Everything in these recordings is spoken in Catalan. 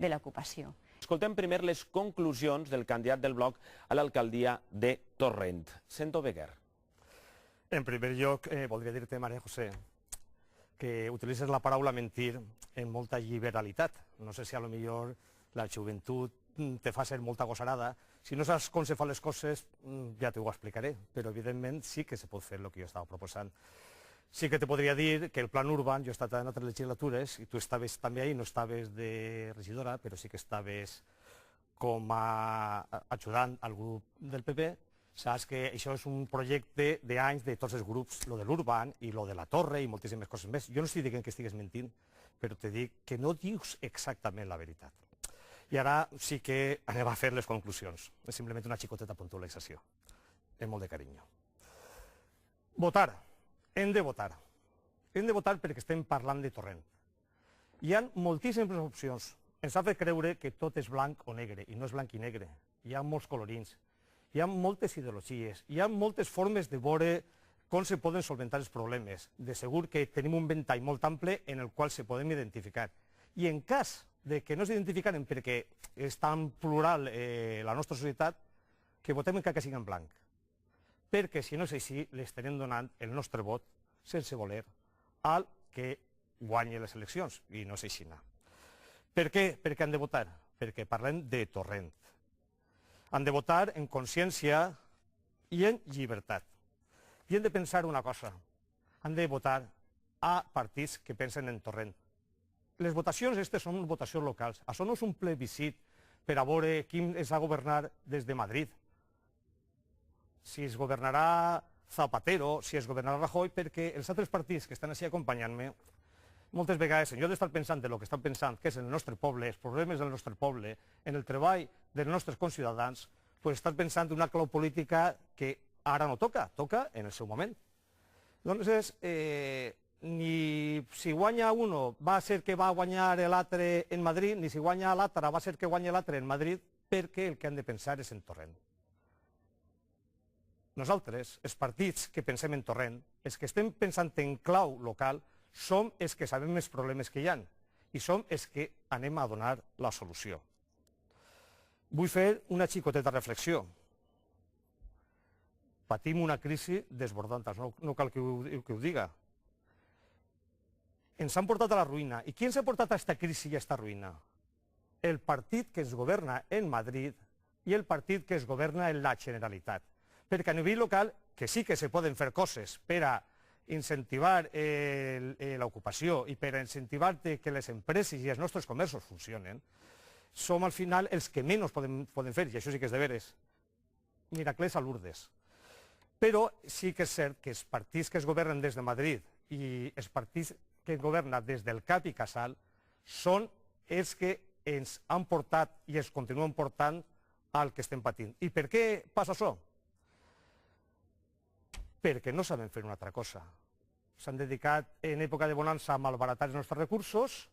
de l'ocupació. Escoltem primer les conclusions del candidat del bloc a l'alcaldia de Torrent, Sento Beguer. En primer lloc, voldria dir-te, Maria José, que utilitzes la paraula mentir en molta liberalitat. No sé si a lo millor la joventut te fa ser molta gosarada. Si no saps com se fan les coses, ja t'ho explicaré, però evidentment sí que se pot fer el que jo estava proposant. Sí que te podria dir que el plan urban, jo he estat en altres legislatures, i tu estaves també ahí, no estaves de regidora, però sí que estaves com a ajudant al grup del PP, saps que això és un projecte d'anys de tots els grups, lo de l'urban i lo de la torre i moltíssimes coses més. Jo no estic dient que estigues mentint, però te dic que no dius exactament la veritat. I ara sí que anem a fer les conclusions. És simplement una xicoteta puntualització, amb molt de carinyo. Votar. Hem de votar. Hem de votar perquè estem parlant de Torrent. Hi ha moltíssimes opcions. Ens ha fet creure que tot és blanc o negre, i no és blanc i negre. Hi ha molts colorins. Hi ha moltes ideologies. Hi ha moltes formes de veure com se poden solventar els problemes. De segur que tenim un ventall molt ample en el qual se podem identificar. I en cas de que no s'identificaran perquè és tan plural la nostra societat, que votem encara que sigui en blanc. Perquè si no és així, li estarem donant el nostre vot, sense voler, al que guanyi les eleccions, i no és així. Per què? Perquè han de votar? Perquè parlem de Torrent. Han de votar en consciència i en llibertat. I hem de pensar una cosa, han de votar a partits que pensen en Torrent. Les votacions aquestes són votacions locals, això no és un plebiscit per a veure qui es va governar des de Madrid. Si es governarà Zapatero, si es governarà Rajoy, perquè els altres partits que estan així acompanyant-me, moltes vegades, en lloc d'estar pensant en el que estan pensant, que és el nostre poble, els problemes del nostre poble, en el treball dels nostres conciutadans, doncs estan pensant en una clau política que ara no toca, toca en el seu moment. Doncs ni si guanya uno va ser que va guanyar l'altre en Madrid, ni si guanya l'altre va ser que guanya l'altre en Madrid, perquè el que han de pensar és en Torrent. Nosaltres, els partits que pensem en Torrent, els que estem pensant en clau local, som els que sabem els problemes que hi ha i som els que anem a donar la solució. Vull fer una xicoteta reflexió. Patim una crisi desbordant, no cal que ho diga. Ens han portat a la ruïna. I qui ens ha portat a aquesta crisi i a aquesta ruïna? El partit que es governa en Madrid i el partit que es governa en la Generalitat. Perquè a nivell local, que sí que se poden fer coses per a incentivar l'ocupació i per a incentivar que les empreses i els nostres comerços funcionen, som al final els que menys poden fer, i això sí que és de veres. Miracles a Lourdes. Però sí que és cert que els partits que es governen des de Madrid i els partits que es governen des del Cap i Casal són els que ens han portat i ens continuen portant al que estem patint. I per què passa això? Perquè no saben fer una altra cosa. S'han dedicat en època de bonança a malbaratar els nostres recursos.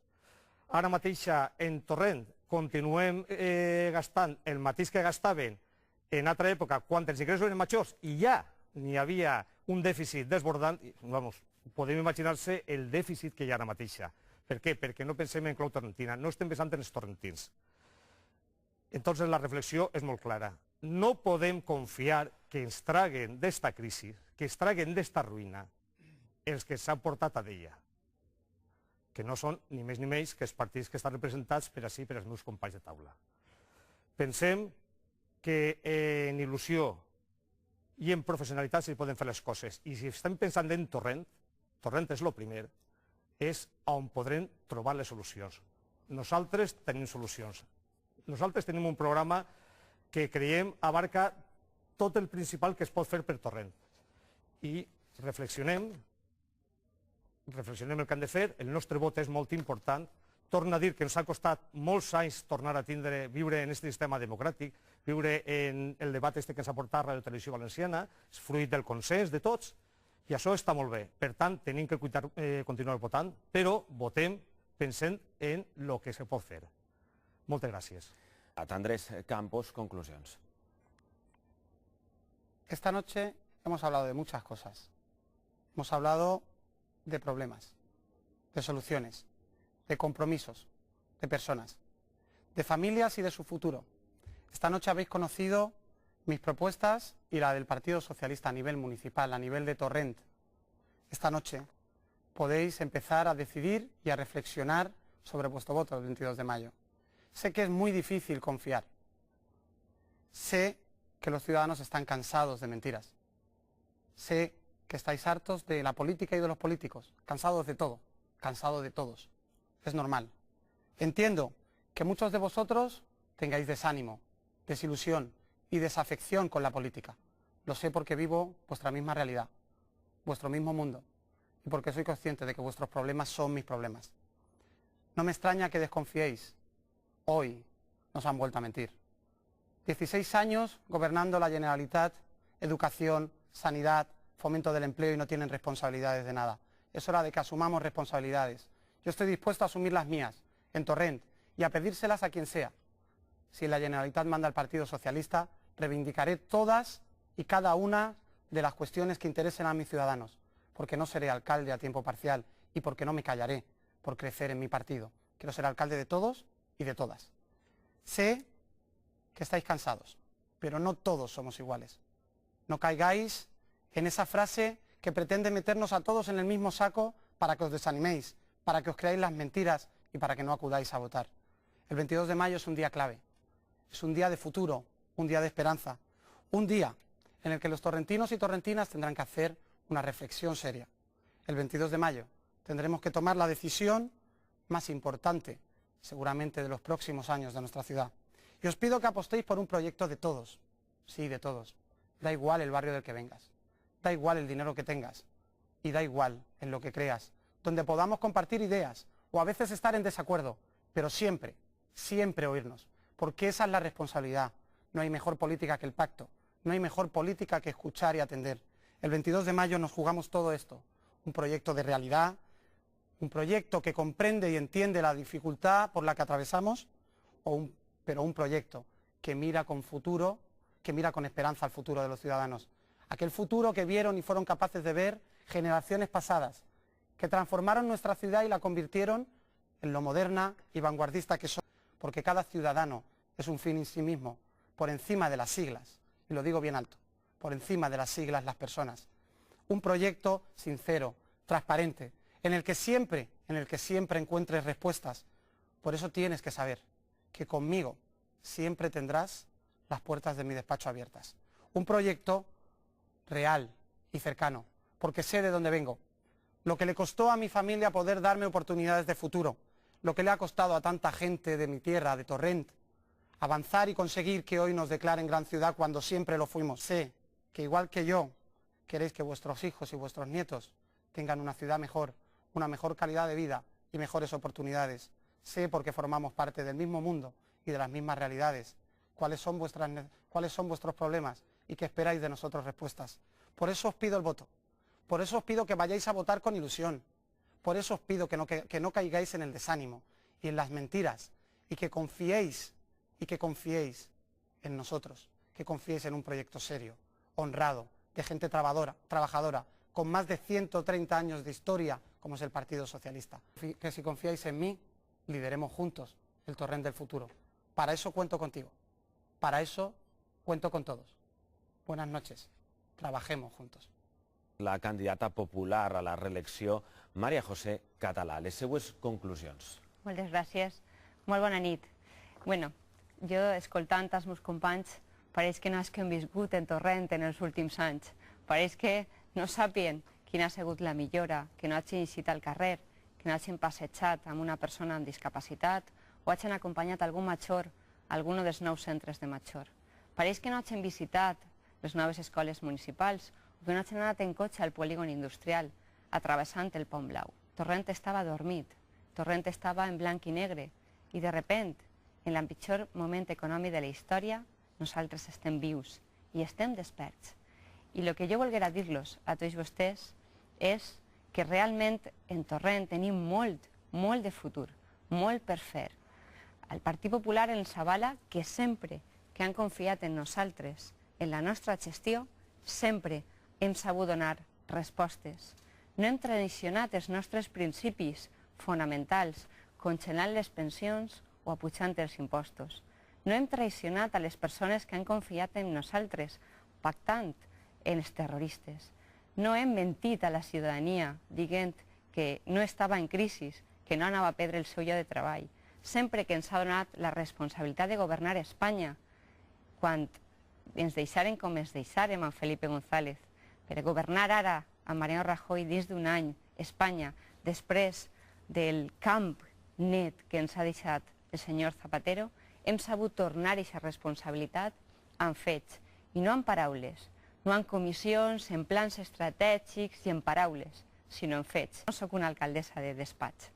Ara mateix en Torrent continuem gastant el mateix que gastaven en altra època quan els ingressos eren majors i ja n'hi havia un dèficit desbordant. Podem imaginar-se el dèficit que hi ha ara mateix. Per què? Perquè no pensem en clau torrentina, no estem pensant en els torrentins. Entonces la reflexió és molt clara. No podem confiar que ens traguen d'esta crisi, que ens traguen d'esta ruïna, els que s'han portat a d'ella, que no són ni més ni menys que els partits que estan representats per així per els meus companys de taula. Pensem que en il·lusió i en professionalitat s'hi poden fer les coses, i si estem pensant en Torrent, Torrent és el primer, és on podrem trobar les solucions. Nosaltres tenim solucions. Nosaltres tenim un programa que creiem abarca tot el principal que es pot fer per Torrent. I reflexionem el que han de fer, el nostre vot és molt important. Torno a dir que ens ha costat molts anys tornar a viure en aquest sistema democràtic, viure en el debat que ens ha portat Radio Televisió Valenciana, és fruit del consens de tots, i això està molt bé. Per tant, tenim que continuar votant, però votem pensant en el que se pot fer. Moltes gràcies. Andrés Campos, conclusions. Esta noche hemos hablado de muchas cosas. Hemos hablado de problemas, de soluciones, de compromisos, de personas. de familias y de su futuro. Esta noche habéis conocido mis propuestas y la del Partido Socialista a nivel municipal, a nivel de Torrent. Esta noche podéis empezar a decidir y a reflexionar sobre vuestro voto el 22 de mayo. Sé que es muy difícil confiar. Sé que los ciudadanos están cansados de mentiras. Sé que estáis hartos de la política y de los políticos, cansados de todo, cansados de todos. Es normal. Entiendo que muchos de vosotros tengáis desánimo, desilusión y desafección con la política. Lo sé porque vivo vuestra misma realidad, vuestro mismo mundo, y porque soy consciente de que vuestros problemas son mis problemas. No me extraña que desconfiéis. Hoy nos han vuelto a mentir. 16 años gobernando la Generalitat, educación, sanidad, fomento del empleo y no tienen responsabilidades de nada. Es hora de que asumamos responsabilidades. Yo estoy dispuesto a asumir las mías, en Torrent, y a pedírselas a quien sea. Si la Generalitat manda al Partido Socialista, reivindicaré todas y cada una de las cuestiones que interesen a mis ciudadanos, porque no seré alcalde a tiempo parcial y porque no me callaré por crecer en mi partido. Quiero ser alcalde de todos y de todas. Sé que estáis cansados, pero no todos somos iguales. No caigáis en esa frase que pretende meternos a todos en el mismo saco para que os desaniméis, para que os creáis las mentiras y para que no acudáis a votar. El 22 de mayo es un día clave, es un día de futuro, un día de esperanza, un día en el que los torrentinos y torrentinas tendrán que hacer una reflexión seria. El 22 de mayo tendremos que tomar la decisión más importante, seguramente, de los próximos años de nuestra ciudad. Y os pido que apostéis por un proyecto de todos, sí, de todos. Da igual el barrio del que vengas, da igual el dinero que tengas y da igual en lo que creas, donde podamos compartir ideas o a veces estar en desacuerdo, pero siempre, siempre oírnos, porque esa es la responsabilidad. No hay mejor política que el pacto, no hay mejor política que escuchar y atender. El 22 de mayo nos jugamos todo esto, un proyecto de realidad, un proyecto que comprende y entiende la dificultad por la que atravesamos, pero un proyecto que mira con futuro, que mira con esperanza al futuro de los ciudadanos. Aquel futuro que vieron y fueron capaces de ver generaciones pasadas, que transformaron nuestra ciudad y la convirtieron en lo moderna y vanguardista que son, porque cada ciudadano es un fin en sí mismo, por encima de las siglas, y lo digo bien alto, por encima de las siglas las personas. Un proyecto sincero, transparente, en el que siempre encuentres respuestas. Por eso tienes que saber que conmigo siempre tendrás las puertas de mi despacho abiertas. Un proyecto real y cercano, porque sé de dónde vengo. Lo que le costó a mi familia poder darme oportunidades de futuro, lo que le ha costado a tanta gente de mi tierra, de Torrent, avanzar y conseguir que hoy nos declaren gran ciudad cuando siempre lo fuimos. Sé que igual que yo, queréis que vuestros hijos y vuestros nietos tengan una ciudad mejor, una mejor calidad de vida y mejores oportunidades. Sé, porque formamos parte del mismo mundo y de las mismas realidades, cuáles son vuestros problemas y qué esperáis de nosotros respuestas. Por eso os pido el voto, por eso os pido que vayáis a votar con ilusión, por eso os pido que no caigáis en el desánimo y en las mentiras y que confiéis en nosotros, que confiéis en un proyecto serio, honrado, de gente trabajadora, con más de 130 años de historia, como es el Partido Socialista. Que si confiáis en mí, lideremos juntos el Torrent del futuro. Para eso cuento contigo, para eso cuento con todos. Buenas noches, trabajemos juntos. La candidata popular a la reelecció, Maria José Català. Les seues conclusions. Moltes gràcies. Molt bona nit. Bueno, jo, escoltant els meus companys, pareix que no és que hem viscut en Torrent en els últims anys. Pareix que no sàpien quina ha sigut la millora, que no hagin eixit al carrer, que no hagin passejat amb una persona amb discapacitat o hagin acompanyat algun major a algun dels nous centres de major. Pareix que no hagin visitat les noves escoles municipals o que no hagin anat en cotxe al polígon industrial, atravessant el Pont Blau. Torrent estava dormit, Torrent estava en blanc i negre i de repent, en l'empitjor moment econòmic de la història, nosaltres estem vius i estem desperts. I el que jo volguera dir-los a tots vostès és que realment en Torrent tenim molt de futur, molt per fer. El Partit Popular ens avala que sempre que han confiat en nosaltres, en la nostra gestió, sempre hem sabut donar respostes. No hem traicionat els nostres principis fonamentals, congelant les pensions o apujant els impostos. No hem traicionat a les persones que han confiat en nosaltres, pactant en els terroristes. No hem mentit a la ciutadania dient que no estava en crisi, que no anava a perdre el seu lloc de treball. Sempre que ens ha donat la responsabilitat de governar Espanya, quan ens deixaren com ens deixaren amb Felipe González, per governar ara amb Mariano Rajoy dins d'un any Espanya, després del camp net que ens ha deixat el senyor Zapatero, hem sabut tornar a aquesta responsabilitat amb fets i no amb paraules, no en comissions, en plans estratègics i en paraules, sinó en fets. No sóc una alcaldessa de despatx,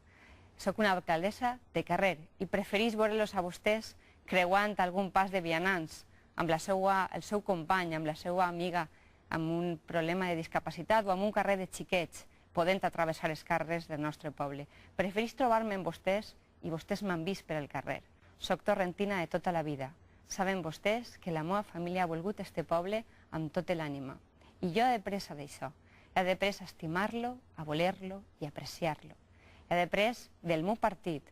sóc una alcaldessa de carrer i preferís veure-los a vostès creuant algun pas de vianants amb el seu company, amb la seva amiga, amb un problema de discapacitat o amb un carrer de xiquets, podent atravessar els carrers del nostre poble. Preferís trobar-me amb vostès i vostès m'han vist per el carrer. Soc torrentina de tota la vida. Saben vostès que la meva família ha volgut este poble amb tota l'ànima. I jo he après d'això. He après a estimar-lo, a voler-lo i a apreciar-lo. He après del meu partit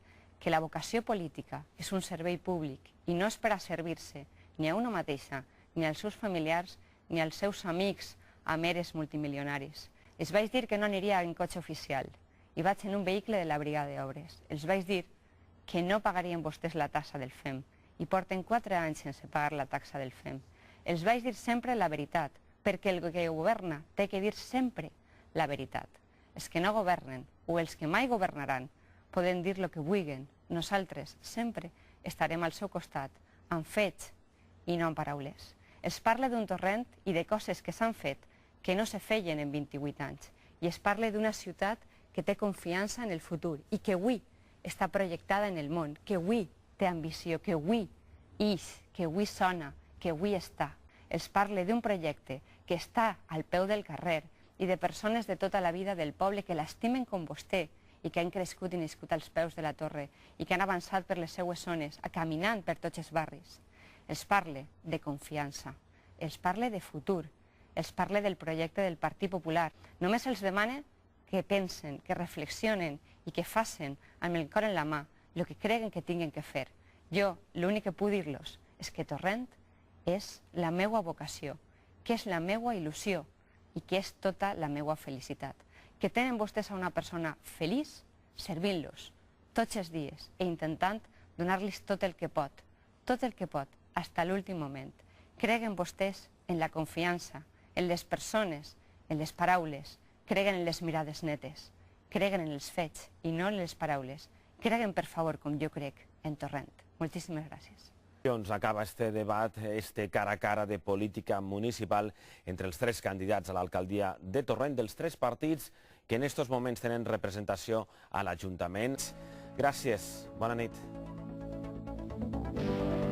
que la vocació política és un servei públic i no és per a servir-se ni a una mateixa, ni als seus familiars, ni als seus amics amb eres multimilionaris. Els vaig dir que no aniria en cotxe oficial i vaig en un vehicle de la brigada d'obres. Els vaig dir que no pagarien vostès la taxa del FEM i porten 4 anys sense pagar la taxa del FEM. Els vaig dir sempre la veritat, perquè el que governa té que dir sempre la veritat. Els que no governen o els que mai governaran poden dir el que vulguin. Nosaltres sempre estarem al seu costat, amb fets i no amb paraules. Es parla d'un torrent i de coses que s'han fet que no se feien en 28 anys. I es parla d'una ciutat que té confiança en el futur i que avui està projectada en el món, que avui té ambició, que avui ix, que avui sona, que avui està. Es parla d'un projecte que està al peu del carrer i de persones de tota la vida del poble que l'estimen com vostè i que han crescut i nascut als peus de la torre i que han avançat per les seues zones, caminant per tots els barris. Els parle de confiança, els parle de futur, els parle del projecte del Partit Popular. Només els demane que pensen, que reflexionen i que facin amb el cor en la mà el que creguen que tinguin que fer. Jo l'únic que puc dir-los és que Torrent és la meua vocació, que és la meua il·lusió i que és tota la meua felicitat. Que tenen vostès a una persona feliç servint-los tots els dies i intentant donar-los tot el que pot, fins a l'últim moment. Creguen vostès en la confiança, en les persones, en les paraules, creguen en les mirades netes, creguen en els fets i no en les paraules. Creguen, per favor, com jo crec, en Torrent. Moltíssimes gràcies. Acaba este debat, este cara a cara de política municipal entre els 3 candidats a l'alcaldia de Torrent dels 3 partits que en estos moments tenen representació a l'Ajuntament. Gràcies, bona nit.